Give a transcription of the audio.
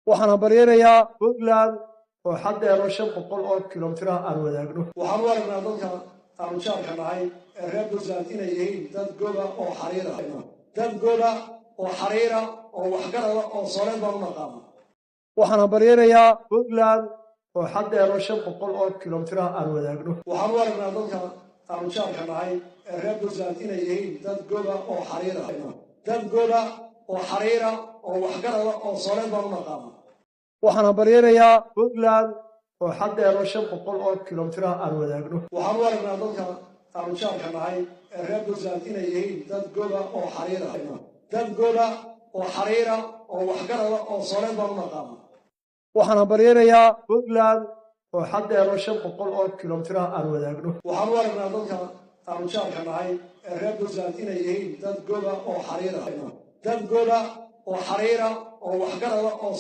waxaan baryanayaa Puntland oo xadeero 500 kiiloomitir aan wadaagno waxaan u aragnaa dadka aan jaarka nahay ee reer Puntland inay yihiin dad goba oo xariir ah dad goba oo xariir ah oo waxgarada oo Soomaaliya baan u naqaan waxaan baryanayaa Puntland oo xadeero 500 kiiloomitir aan wadaagno waxaan u aragnaa dadka aan jaarka nahay ee reer Puntland inay yihiin dad goba oo xariir ah dad goba oo xariir ah oo waxgarada oo Soomaaliya baan u naqaan waxaan baryanayaa Puntland oo xadeero 500 kiiloomitir aan wadaagno waxaan u aragnaa dadka aan jaarka nahay ee reer Puntland inay yihiin dad goba oo xariir ah dad goba oo xariir ah oo waxgarada oo Soomaaliya baan u naqaan waxaan baryanayaa Puntland oo xadeero 500 kiiloomitir aan wadaagno waxaan u aragnaa dadka aan jaarka nahay ee reer Puntland inay yihiin dad goba oo xariir ah dad goba oo xariir ah oo waxgarada oo